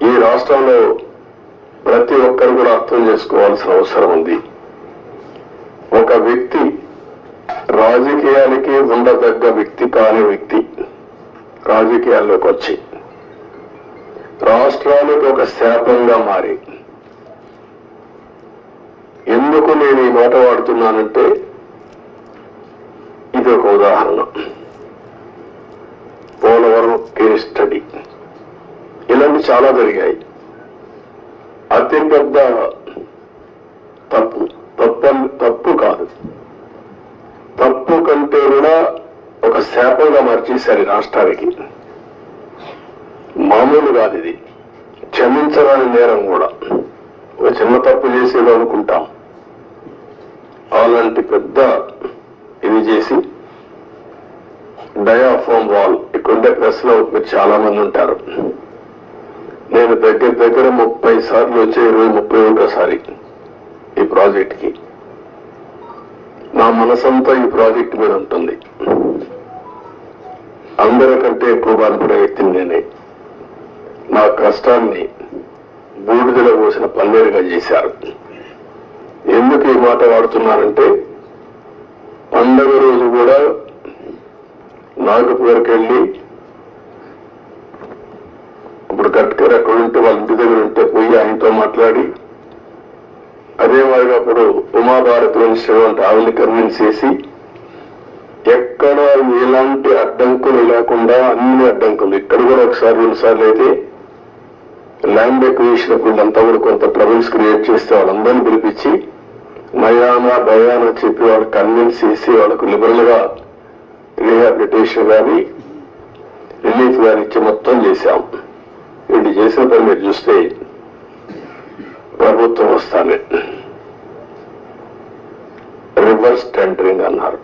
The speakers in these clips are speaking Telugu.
ఈ రాష్ట్రంలో ప్రతి ఒక్కరు కూడా అర్థం చేసుకోవాల్సిన అవసరం ఉంది. ఒక వ్యక్తి రాజకీయాలకి ఉండదగ్గ వ్యక్తి కాని వ్యక్తి రాజకీయాల్లోకి వచ్చి రాష్ట్రానికి ఒక శాపంగా మారి, ఎందుకు నేను ఈ మాట వాడుతున్నానంటే ఇది ఒక ఉదాహరణ. పోలవరం కేస్ స్టడీ ఇలాంటి చాలా జరిగాయి. అతిపెద్ద తప్పు కాదు, తప్పు కంటే కూడా ఒక శాపంగా మార్చేశారు రాష్ట్రానికి. మామూలు కాదు ఇది, క్షమించరాని నేరం కూడా. ఒక చిన్న తప్పు చేసేదో అనుకుంటాం, అలాంటి పెద్ద ఇది చేసి డయాఫామ్ వాల్. ఇక్కడుండే ప్రెస్ లో మీరు చాలా మంది ఉంటారు. నేను దగ్గర 30 సార్లు వచ్చే 31సారి ఈ ప్రాజెక్ట్ కి. నా మనసంతా ఈ ప్రాజెక్ట్ మీద ఉంటుంది. అందరికంటే ఎక్కువ బాధపడే వ్యక్తిని నేనే. నా కష్టాన్ని బూడిదలో పోసిన పన్నీరుగా చేశారు. ఎందుకు ఈ మాట వాడుతున్నానంటే, పండగ రోజు కూడా నాగపూర్కి వెళ్ళి, ఇప్పుడు గట్కర్ అక్కడ ఉంటే వాళ్ళ ఇంటి దగ్గర ఉంటే పోయి ఆయనతో మాట్లాడి, అదే మాదిరిగా అప్పుడు ఉమాభారత్ మినిస్టర్ అంటే ఆవిడని కన్విన్స్ చేసి, ఎక్కడ ఎలాంటి అడ్డంకులు లేకుండా అన్ని అడ్డంకులు, ఇక్కడ కూడా ఒకసారి 2 సార్లు అయితే ల్యాండ్ ఎక్విజిషన్ వీళ్ళంతా కూడా కొంత ట్రబుల్స్ క్రియేట్ చేస్తే వాళ్ళందరినీ పిలిపించి నయానా భయానా చెప్పి వాళ్ళకి కన్విన్స్ చేసి వాళ్ళకు లిబరల్ గా రీహాబిలిటేషన్ కానీ రిలీఫ్ కానీ ఇచ్చి మొత్తం చేశాం. వీళ్ళు చేసిన పని మీరు చూస్తే ప్రభుత్వం వస్తానే రివర్స్ టెండరింగ్ అన్నారు.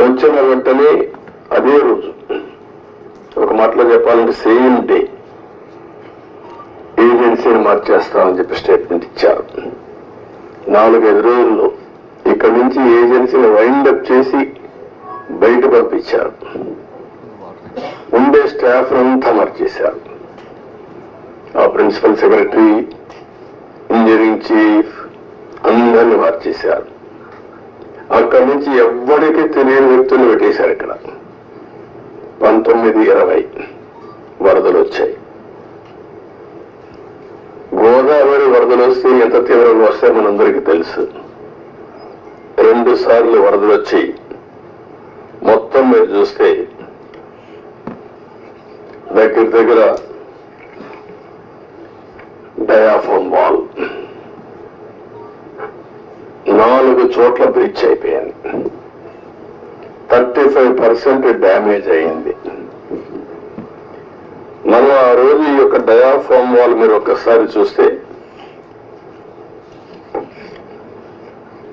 వచ్చిన వెంటనే అదే రోజు, ఒక మాటలో చెప్పాలంటే సేమ్ డే ఏజెన్సీని మార్చేస్తామని చెప్పి స్టేట్మెంట్ ఇచ్చారు. 4-5 రోజుల్లో ఇక్కడి నుంచి ఏజెన్సీని వైండప్ చేసి బయట పంపించారు. ఉండే స్టాఫ్ అంతా మార్చేశారు. ఆ ప్రిన్సిపల్ సెక్రటరీ, ఇంజనీరింగ్ చీఫ్ అందరినీ మార్చేశారు. అక్కడి నుంచి ఎవ్వడికి తెలియని వ్యక్తులు పెట్టేశారు. ఇక్కడ 19-20 వరదలు వచ్చాయి. గోదావరి వరదలు వస్తే ఎంత తీవ్రంగా వస్తాయో మనందరికీ తెలుసు. 2 సార్లు వరదలు వచ్చి మొత్తం మీరు చూస్తే దగ్గర డయాఫామ్ వాల్ 4 చోట్ల బ్రీచ్ అయిపోయింది. 35% డ్యామేజ్ అయింది. మనం ఆ రోజు ఈ యొక్క డయాఫామ్ వాల్ మీరు ఒక్కసారి చూస్తే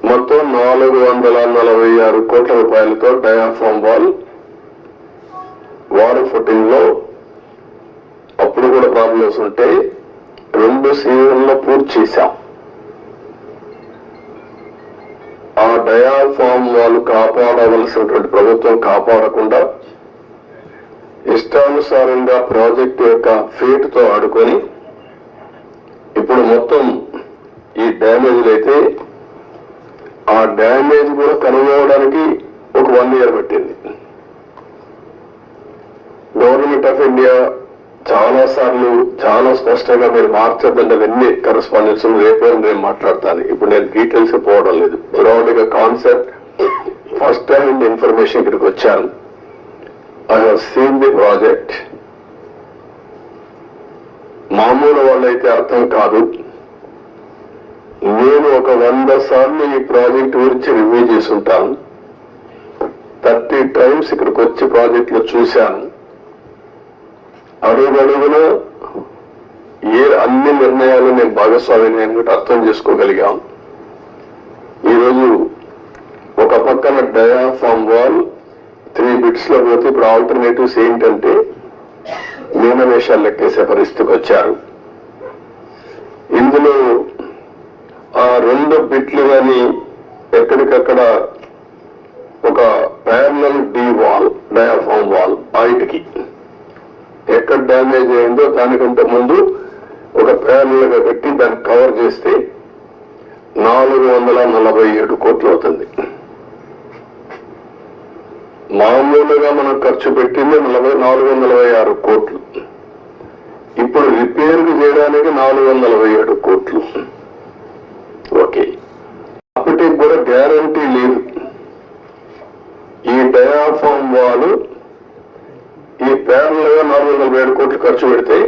మొత్తం 446 కోట్ల రూపాయలతో డయాఫామ్ వాల్ వాటర్ ఫుటింగ్ లో అప్పుడు కూడా ప్రాబ్లమ్స్ ఉంటే 2 సీజన్లో పూర్తి చేశాం. ఆ డయాఫామ్ వాళ్ళు కాపాడవలసినటువంటి ప్రభుత్వం కాపాడకుండా ఇష్టానుసారంగా ప్రాజెక్టు యొక్క ఫేట్ తో ఆడుకొని ఇప్పుడు మొత్తం ఈ డ్యామేజ్లు అయితే ఆ డ్యామేజ్ కూడా కనుగొనడానికి ఒక 1 year పట్టింది. గవర్నమెంట్ ఆఫ్ ఇండియా చాలా సార్లు చాలా స్పష్టంగా మీరు మార్చద్దంటే అవన్నీ కరెస్పాండెన్స్ రేపే నేను మాట్లాడతాను. ఇప్పుడు నేను డీటెయిల్స్ పోవడం లేదు. బ్రాడ్ గా కాన్సెప్ట్ ఫస్ట్ హ్యాండ్ ఇన్ఫర్మేషన్ ఇక్కడికి వచ్చాను. I have seen the project. మామూలు వాళ్ళైతే అర్థం కాదు. నేను ఒక 100 సార్లు ఈ ప్రాజెక్ట్ గురించి రివ్యూ చేసి ఉంటాను. 30 times ఇక్కడికి వచ్చి ప్రాజెక్ట్ లో చూశాను. అడుగడుగున అన్ని నిర్ణయాలు నేను భాగస్వామిని కూడా అర్థం చేసుకోగలిగాం. ఈరోజు ఒక పక్కన డయాఫామ్ వాల్ 3 bits లో పోతే ఇప్పుడు ఆల్టర్నేటివ్స్ ఏంటంటే మీనవేషాలు లెక్కేసే పరిస్థితికి వచ్చారు. ఇందులో ఆ 2 బిట్లు కానీ ఎక్కడికక్కడ ఒక parallel D wall diaphragm wall బయటికి ఎక్కడ డ్యామేజ్ అయిందో దానికంటే ముందు ఒక ప్యానల్గా పెట్టి దాన్ని కవర్ చేస్తే 447 కోట్లు అవుతుంది. మామూలుగా మనం ఖర్చు పెట్టింది 446 కోట్లు. ఇప్పుడు రిపేర్ చేయడానికి 447 కోట్లు. ఓకే, అప్పటికి కూడా గ్యారంటీ లేదు. ఈ డయాఫామ్ వాల్ ఈ ప్యానల్గా 447 కోట్లు ఖర్చు పెడితే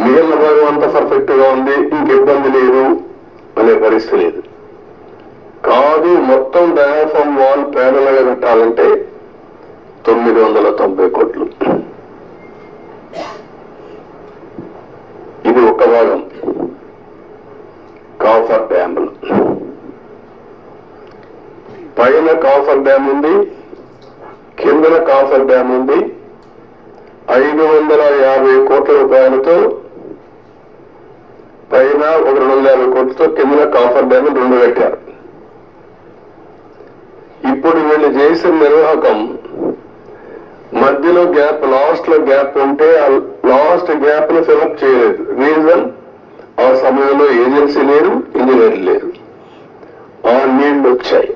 మిగిలిన భాగం అంతా పర్ఫెక్ట్ గా ఉంది, ఇంక ఇబ్బంది లేదు అనే పరిస్థితి లేదు. కాదు, మొత్తం డయాఫామ్ వాల్ ప్యానల్ గా కట్టాలంటే 990 కోట్లు. ఇది ఒక భాగం. కాఫర్ డ్యాములు పైన కాఫర్ డ్యామ్ ఉంది, కిందన కాఫర్ డ్యామ్ ఉంది. 550 కోట్ల రూపాయలతో పైన ఒక 250 కోట్లతో కిందన కాఫర్ డ్యామ్ 2 కట్టారు. ఇప్పుడు వీళ్ళు చేసిన నిర్వాహకం మధ్యలో గ్యాప్, లాస్ట్ లో గ్యాప్ ఉంటే ఆ లాస్ట్ గ్యాప్ ను ఫిలప్ చేయలేదు. రీజన్, ఆ సమయంలో ఏజెన్సీ లేరు, ఇంజనీర్ లేరు. ఆ నీళ్లు వచ్చాయి.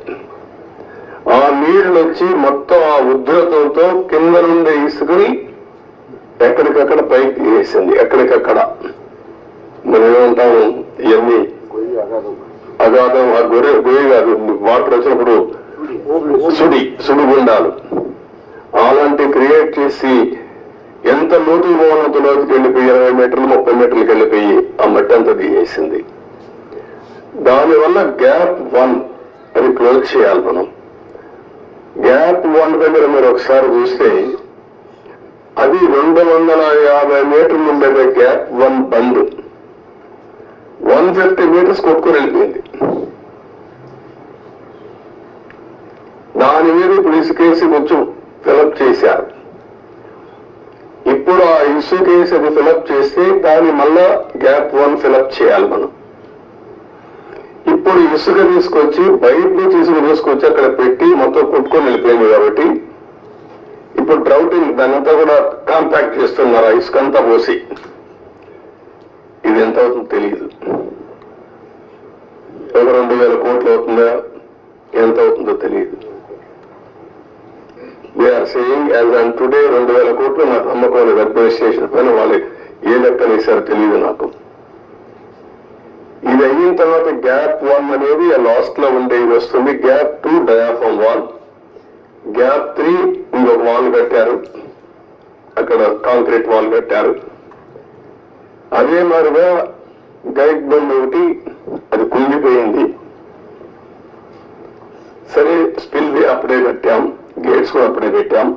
ఆ నీళ్లు వచ్చి మొత్తం ఆ ఉధృతంతో కింద నుండి ఇసుకుని ఎక్కడికక్కడ పైకి వేసింది. ఎక్కడికక్కడ మనం ఏమంటాము, ఇవన్నీ అగాధం, ఆ గొయ్యి కాదు, వాటర్ వచ్చినప్పుడు సుడిగుండాలు అలాంటి క్రియేట్ చేసి ఎంత లోతుకు పోవాలంత లోతుకి వెళ్ళిపోయి 20 మీటర్లు 30 మీటర్లకు వెళ్ళిపోయి ఆ మట్టి అంతా దిగేసింది. దానివల్ల గ్యాప్ 1 అది క్లోజ్ చేయాలి మనం. గ్యాప్ 1 దగ్గర మీరు ఒకసారి చూస్తే అది 250 మీటర్లు ఉండేది. గ్యాప్ 1 బంద్ 150 మీటర్స్ కొట్టుకుని వెళ్ళిపోయింది. దాని మీద ఇప్పుడు ఇసుకేసి కొంచెం ఫిలప్ చేశారు. ఇప్పుడు ఆ ఇసుకేసి అది ఫిలప్ చేస్తే దాన్ని మళ్ళా గ్యాప్ 1 ఫిలప్ చేయాలి మనం. ఇప్పుడు ఇసుక తీసుకొచ్చి బయట నుంచి ఇసుక తీసుకొచ్చి అక్కడ పెట్టి మొత్తం కొట్టుకొని వెళ్ళిపోయింది. కాబట్టి ఇప్పుడు డ్రౌటింగ్ దానంతా కూడా కాంపాక్ట్ చేస్తున్నారు. ఆ ఇసుక అంతా పోసి ఇది ఎంత అవుతుందో తెలియదు. ఒక 2000 కోట్లు అవుతుందా, ఎంత అవుతుందో తెలియదు. They are saying as on today 2000 కోట్లు. నాకు నమ్మకం లేదు అడ్మినిస్ట్రేషన్ పైన. వాళ్ళు ఏ లెక్కలు వేశారో తెలియదు నాకు. ఇది అయిన తర్వాత గ్యాప్ 1 అనేది లాస్ట్ లో ఉండే ఇది వస్తుంది. గ్యాప్ 2 డయాఫామ్ వాల్, గ్యాప్ 3 ఇంకొక వాల్ కట్టారు, అక్కడ కాంక్రీట్ వాల్ కట్టారు. అదే మాదిరిగా గైడ్ బండ్ ఒకటి అది కుంగిపోయింది. సరే, స్పిల్ వే అప్పుడే కట్టాం, గేట్స్ కూడా అప్పుడే పెట్టాం.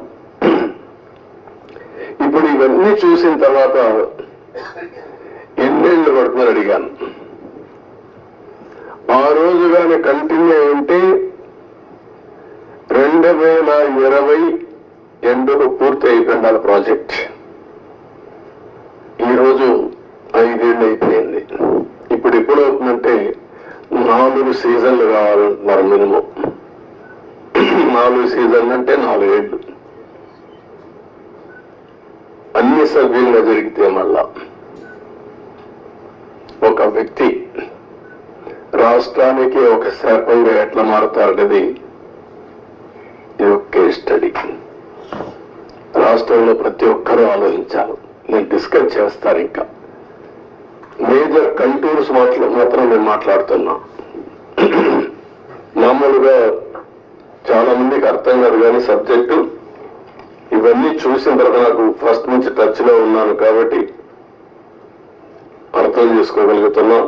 ఇప్పుడు ఇవన్నీ చూసిన తర్వాత ఎన్నేళ్లు పడుతుందని అడిగాను. ఆ రోజు కానీ కంటిన్యూ ఉంటే 2020 ఎండుకు పూర్తి అయిపోయింది ప్రాజెక్ట్. ఈరోజు 5 ఏళ్ళు అయిపోయింది. ఇప్పుడు ఎప్పుడు అవుతుందంటే 4 సీజన్లు కావాలంటున్నారు మినిమం. 4 సీజన్లు అంటే 4 ఏళ్ళు. అన్ని సవ్యంగా జరిగితే మళ్ళా ఒక వ్యక్తి రాష్ట్రానికి ఒక శాపంగా ఎట్లా మారుతారనేది ఇది ఒక కేస్ స్టడీ. రాష్ట్రంలో ప్రతి ఒక్కరూ ఆలోచించాలి. నేను డిస్కస్ చేస్తాను. ఇంకా మేజర్ కంటూర్స్ మాత్రం నేను మాట్లాడుతున్నా. మామూలుగా చాలా మందికి అర్థం కాదు కానీ సబ్జెక్టు ఇవన్నీ చూసిన తర్వాత నాకు ఫస్ట్ నుంచి టచ్ లో ఉన్నాను కాబట్టి అర్థం చేసుకోగలుగుతున్నా.